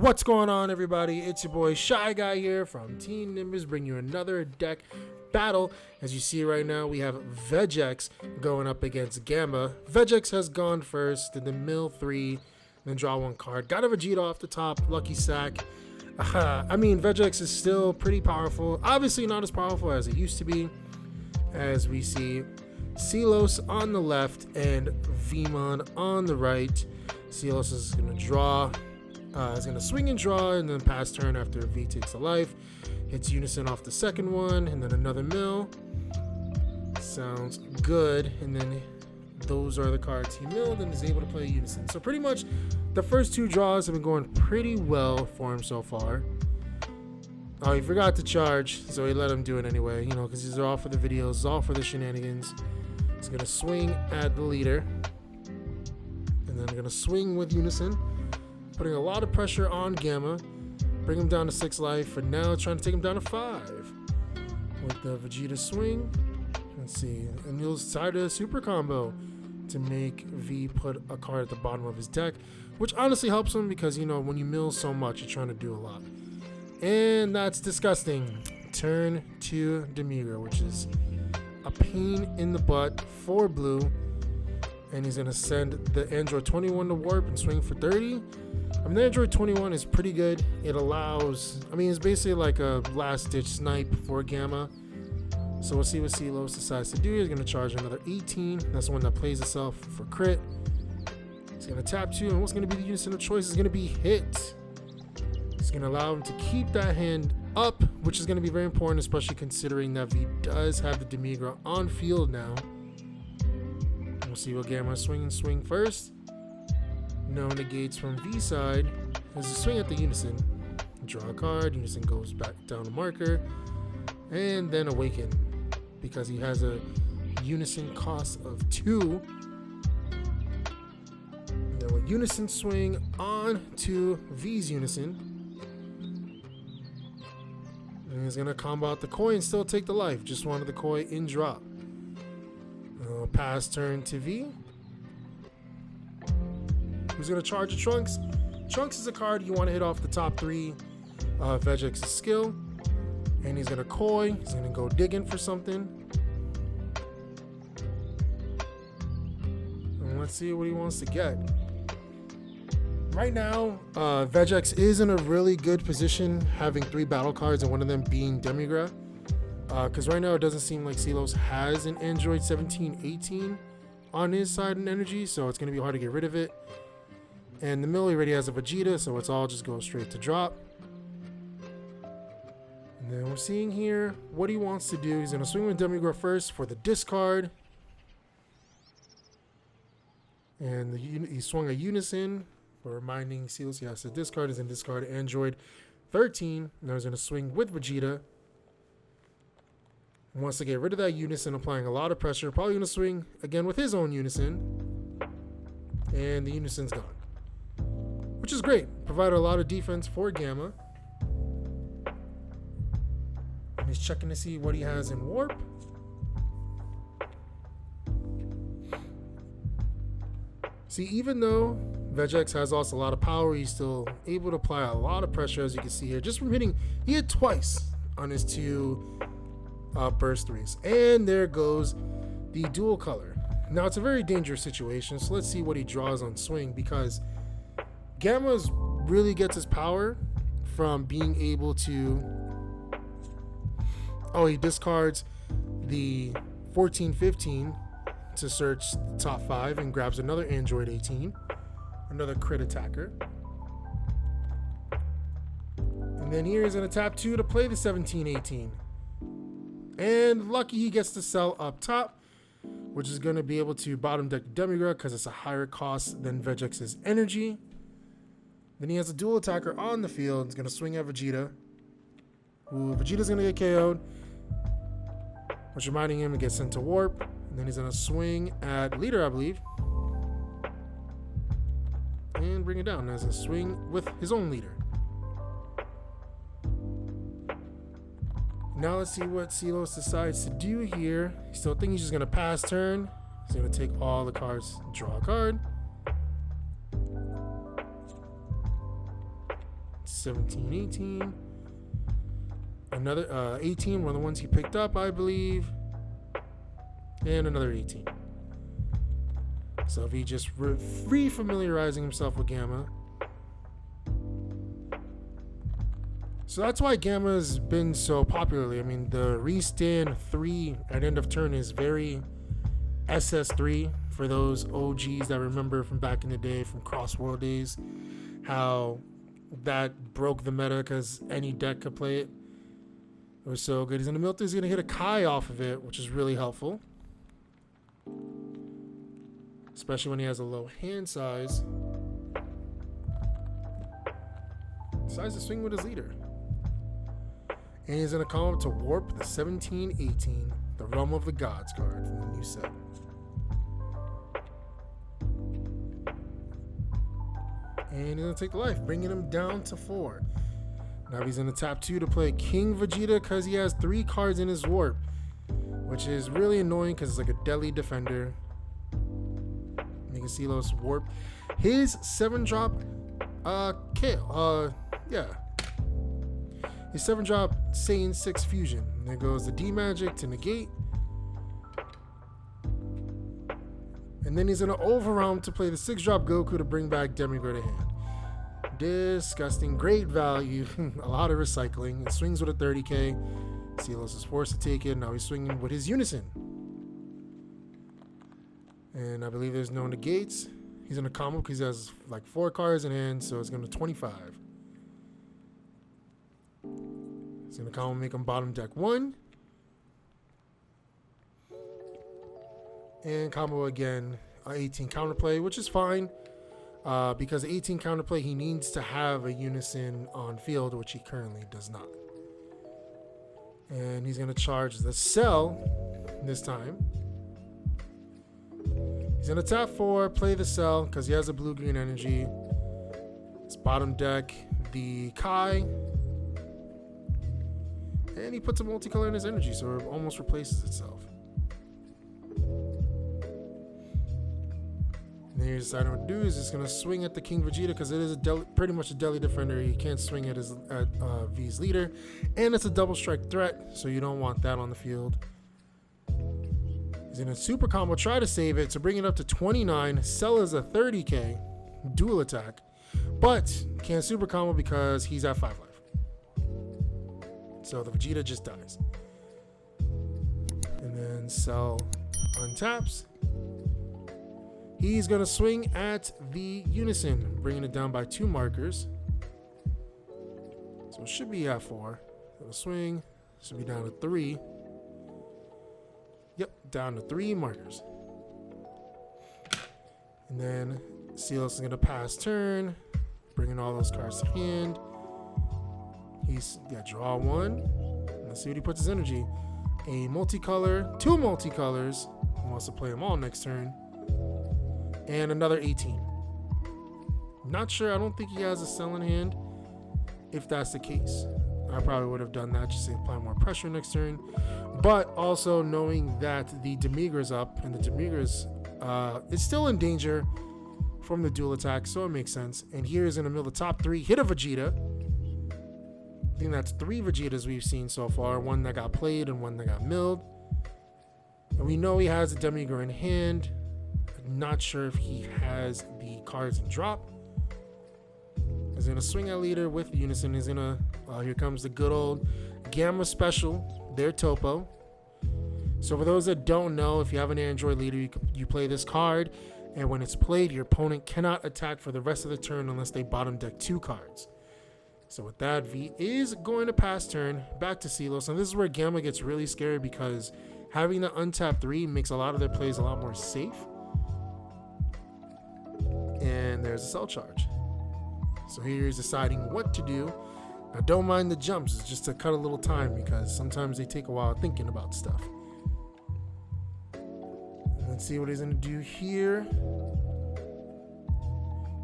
What's going on, everybody? It's your boy Shy Guy here from Team Nimbus, bringing you another deck battle. As you see right now, we have Vegeks going up against Gamma. Vegeks has gone first, did the mill 3, then draw 1 card. Got a Vegeta off the top, lucky sack. I mean, Vegeks is still pretty powerful. Obviously not as powerful as it used to be. As we see Selos on the left and Vmon on the right. Selos is going to draw. Is going to swing and draw and then pass turn after V takes a life. Hits Unison off the second one and then another mill. Sounds good. And then those are the cards he milled and is able to play Unison. So pretty much the first 2 draws have been going pretty well for him so far. Oh, he forgot to charge, so he let him do it anyway, you know, because these are all for the videos, all for the shenanigans. He's going to swing at the leader. And then going to swing with Unison. Putting a lot of pressure on Gamma. Bring him down to 6 life. For now, trying to take him down to 5. With the Vegeta swing. Let's see. And he'll decide a super combo to make V put a card at the bottom of his deck. Which honestly helps him because, you know, when you mill so much, you're trying to do a lot. And that's disgusting. Turn to Demigra, which is a pain in the butt for blue. And he's going to send the Android 21 to warp and swing for 30. I mean, the Android 21 is pretty good. It allows, I mean, it's basically like a last-ditch snipe for Gamma. So we'll see what Selos decides to do. He's going to charge another 18. That's the one that plays itself for crit. He's going to tap 2, and what's going to be the unison of choice is going to be hit. It's going to allow him to keep that hand up, which is going to be very important, especially considering that V does have the Demigra on field now. We'll see what Gamma swing first. No negates from V side. As a swing at the Unison. Draw a card. Unison goes back down to marker. And then awaken. Because he has a Unison cost of 2. And then with Unison swing on to V's Unison. And he's going to combo out the Koi and still take the life. Just wanted the Koi in drop. Pass turn to V. Who's going to charge the Trunks? Trunks is a card you want to hit off the top 3 Vegeks' skill. And he's going to Koi. He's going to go digging for something. And let's see what he wants to get. Right now, Vegeks is in a really good position, having 3 battle cards and one of them being Demigra. Because right now it doesn't seem like Selos has an Android 17-18 on his side in energy, so it's going to be hard to get rid of it. And the mill already has a Vegeta, so it's all just going straight to drop. And then we're seeing here what he wants to do. He's going to swing with Demigra first for the discard. And he swung a Unison for reminding Selos he has to discard. He's going to discard Android 13. Now he's going to swing with Vegeta. Wants to get rid of that Unison, applying a lot of pressure. Probably going to swing again with his own Unison. And the Unison's gone. Which is great. Provided a lot of defense for Gamma. And he's checking to see what he has in Warp. See, even though Vegeks has also a lot of power, he's still able to apply a lot of pressure, as you can see here. Just from hitting, he hit twice on his 2 burst 3s. And there goes the dual color. Now it's a very dangerous situation, so let's see what he draws on swing, because Gamma really gets his power from being able to, he discards the 14-15 to search the top 5 and grabs another Android 18, another crit attacker. And then here he's going to tap 2 to play the 17-18. And lucky he gets to sell up top, which is going to be able to bottom deck Demigra because it's a higher cost than Vegeks' energy. Then he has a dual attacker on the field. He's going to swing at Vegeta. Vegeta's going to get KO'd, which reminding him to get sent to warp. And then he's going to swing at leader, I believe. And bring it down. Now he's going to swing with his own leader. Now let's see what Selos decides to do here. I still think he's just going to pass turn. He's going to take all the cards, draw a card. 17, 18. Another 18, one of the ones he picked up, I believe. And another 18. So if he just re-familiarizing himself with Gamma. So that's why Gamma has been so popular. I mean, the restand 3 at end of turn is very SS3 for those OGs that remember from back in the day, from Crossworld days, how that broke the meta because any deck could play it. It was so good. He's in the Milton. He's going to hit a Kai off of it, which is really helpful. Especially when he has a low hand size. Decides to swing with his leader. And he's going to come up to warp the 17-18, the Realm of the Gods card from the new set. And he's going to take the life, bringing him down to 4. Now he's going to tap 2 to play King Vegeta because he has 3 cards in his warp, which is really annoying because it's like a Deli Defender. You can see those warp. His 7-drop Kale. His 7-drop Saiyan 6 Fusion. And there goes the D-Magic to negate. And then he's going to overwhelm to play the 6-drop Goku to bring back Demigod to hand. Disgusting. Great value. A lot of recycling. It swings with a 30k. Silos is forced to take it. Now he's swinging with his Unison. And I believe there's no negates. He's in a combo because he has like 4 cards in hand, so it's going to 25. He's going to combo, make him bottom deck 1. And combo again, 18 counterplay, which is fine. Because 18 counterplay, he needs to have a Unison on field, which he currently does not. And he's going to charge the Cell this time. He's going to tap 4, play the Cell because he has a blue-green energy. It's bottom deck the Kai. And he puts a multicolor in his energy, so it almost replaces itself. And then he's deciding what to do is just going to swing at the King Vegeta because it is pretty much a Deli Defender. He can't swing at V's leader. And it's a double strike threat, so you don't want that on the field. He's in a super combo, try to save it to bring it up to 29. Cell is a 30k dual attack, but can't super combo because he's at 5 life. So the Vegeta just dies. And then Cell untaps. He's going to swing at the Unison, bringing it down by 2 markers. So it should be at 4. It'll swing, should be down to 3. Yep, down to 3 markers. And then Silos is going to pass turn, bringing all those cards to hand. He's got draw 1. Let's see what he puts his energy. A multicolor, 2 multicolors. He wants to play them all next turn. And another 18. Not sure. I don't think he has a Cell in hand. If that's the case, I probably would have done that just to apply more pressure next turn. But also knowing that the Demigra's up and the Demigra's is still in danger from the dual attack, so it makes sense. And here is in the middle of the top 3, hit a Vegeta. I think that's 3 Vegetas we've seen so far. 1 that got played and 1 that got milled. And we know he has a Demigra in hand. Not sure if he has the cards in drop. He's gonna swing at leader with Unison. He's gonna here comes the good old Gamma special, their topo. So for those that don't know, if you have an Android leader, you play this card, and when it's played, your opponent cannot attack for the rest of the turn unless they bottom deck 2 cards. So with that, V is going to pass turn back to Silos, and this is where Gamma gets really scary because having the untap 3 makes a lot of their plays a lot more safe. And there's a Cell charge. So here he's deciding what to do. Now don't mind the jumps, it's just to cut a little time because sometimes they take a while thinking about stuff. Let's see what he's gonna do here.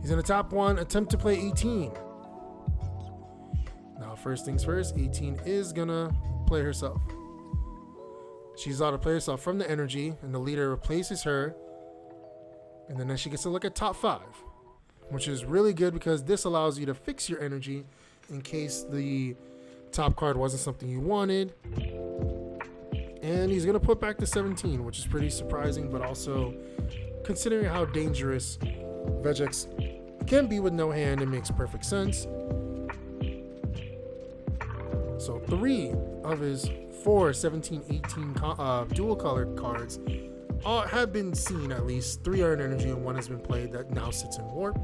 He's in the top 1, attempt to play 18. Now first things first, 18 is gonna play herself. She's allowed to play herself from the energy, and the leader replaces her. And then she gets to look at top 5, which is really good because this allows you to fix your energy in case the top card wasn't something you wanted. And he's going to put back to 17, which is pretty surprising, but also considering how dangerous Vegeks can be with no hand, it makes perfect sense. So 3 of his 4 17 18 dual colored cards have been seen. At least 3 are in energy and 1 has been played that now sits in warp.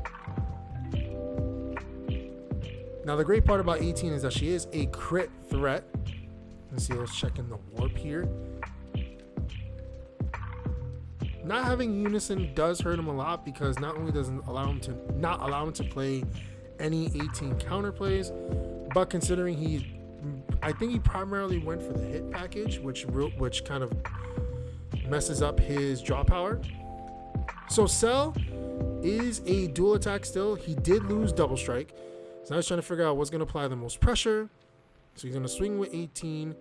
Now the great part about 18 is that she is a crit threat. Let's see, let's check in the warp here. Not having Unison does hurt him a lot, because not only does it allow him to play any 18 counter plays, but considering I think he primarily went for the hit package, which kind of messes up his draw power. So Cell is a dual attack still. He did lose double strike, so now he's trying to figure out what's going to apply the most pressure. So he's going to swing with 18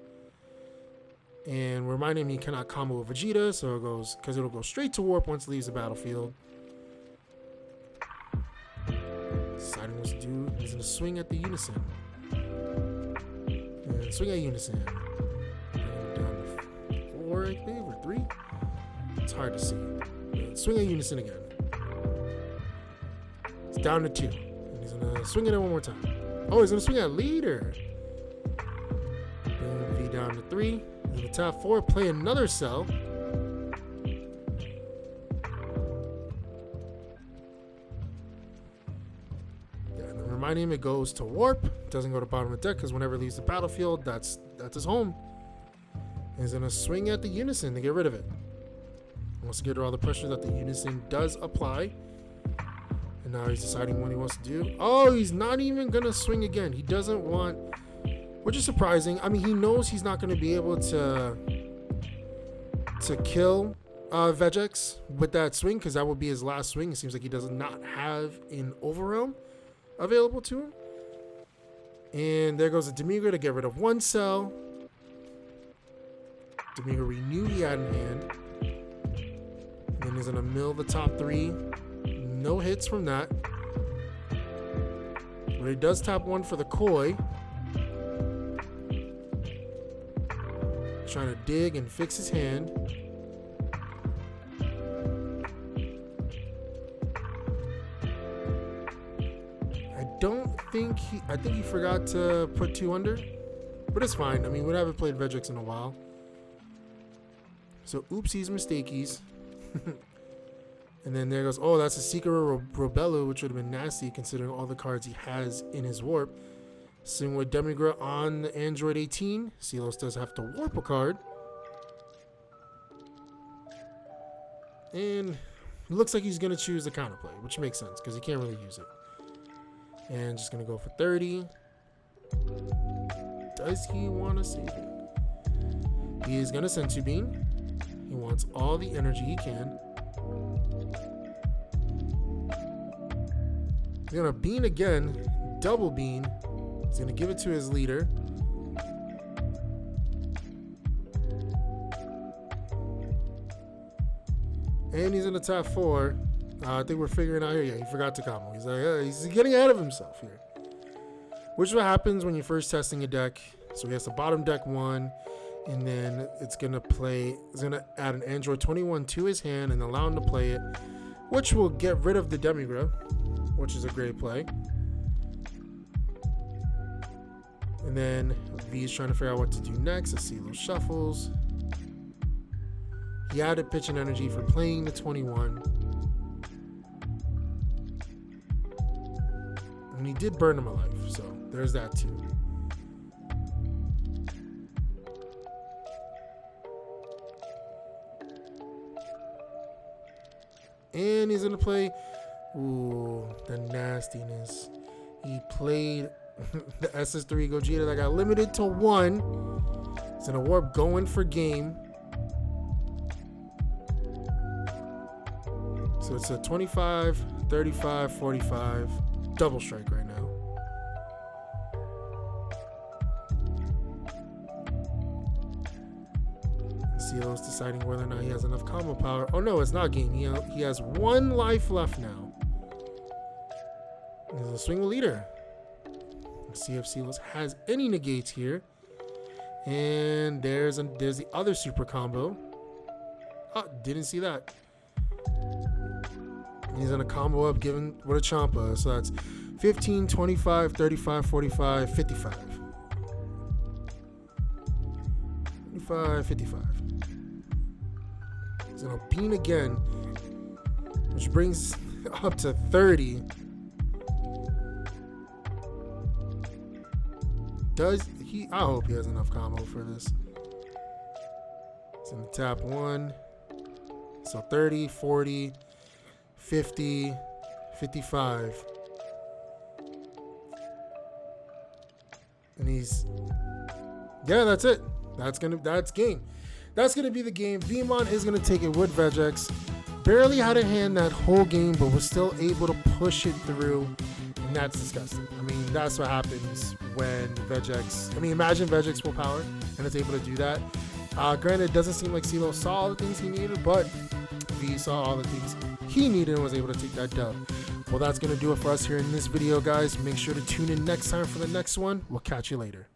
and remind him he cannot combo with Vegeta, so it'll go straight to warp once it leaves the battlefield. Deciding what to do, he's going to swing at the Unison. And swing at Unison. Down to 4, I think, or 3. It's hard to see. And swing at Unison again. It's down to 2. And he's going to swing at it one more time. Oh, he's going to swing at Leader. And V down to 3. And the top 4, play another Cell. Remind him it goes to warp. It doesn't go to bottom of the deck, because whenever it leaves the battlefield, that's his home. And he's going to swing at the Unison to get rid of it. He wants to get rid of all the pressure that the Unison does apply. And now he's deciding what he wants to do. Oh, he's not even going to swing again. He doesn't want, which is surprising. I mean, he knows he's not going to be able to kill Vegeks with that swing, because that would be his last swing. It seems like he does not have an Overrealm available to him. And there goes a Demigra to get rid of 1 Cell. Demigra we knew he had in hand. And then he's going to mill the top 3. No hits from that. But he does tap 1 for the Koi. Trying to dig and fix his hand. I think he forgot to put 2 under, but it's fine. I mean, we haven't played Vegeks in a while, so oopsies, mistakies. And then there goes, oh, that's a Secret Robello, which would have been nasty considering all the cards he has in his warp. Same with Demigra on the Android 18. Silos does have to warp a card, and it looks like he's gonna choose the counterplay, which makes sense because he can't really use it. And just gonna go for 30. Does he want to save it? He is gonna Senzu Bean. He wants all the energy he can. He's gonna bean again, double bean. He's gonna give it to his leader. And he's in the top 4. I think we're figuring out here. Yeah, he forgot to combo. He's like, he's getting ahead of himself here. Which is what happens when you're first testing a deck. So he has the bottom deck 1, and then it's gonna add an Android 21 to his hand and allow him to play it, which will get rid of the Demigra, which is a great play. And then V is trying to figure out what to do next. Let's see those shuffles. He added pitch and energy for playing the 21. And he did burn him alive, so there's that too. And he's gonna play, ooh, the nastiness. He played the SS3 Gogeta that got limited to 1. He's gonna warp going for game. So it's a 25, 35, 45. Double strike right now. Cielo's deciding whether or not he has enough combo power. Oh no, it's not game. He has 1 life left now. He's a swing leader. Let's see if StewieLopez has any negates here. And there's the other super combo. Oh, didn't see that. He's gonna combo up given with a Champa. So that's 15, 25, 35, 45, 55. 55, 55. He's gonna bean again, which brings up to 30. Does he? I hope he has enough combo for this. He's gonna tap 1. So 30, 40, 50, 55. And he's, yeah, that's it. That's game. That's gonna be the game. Vmon is gonna take it with Vegeks. Barely had a hand that whole game, but was still able to push it through. And that's disgusting. I mean, that's what happens when Vegeks, I mean, imagine Vegeks full power and it's able to do that. Granted, it doesn't seem like CeeLo saw all the things he needed, but V saw all the things he needed and was able to take that dub. Well, that's going to do it for us here in this video, guys. Make sure to tune in next time for the next one. We'll catch you later.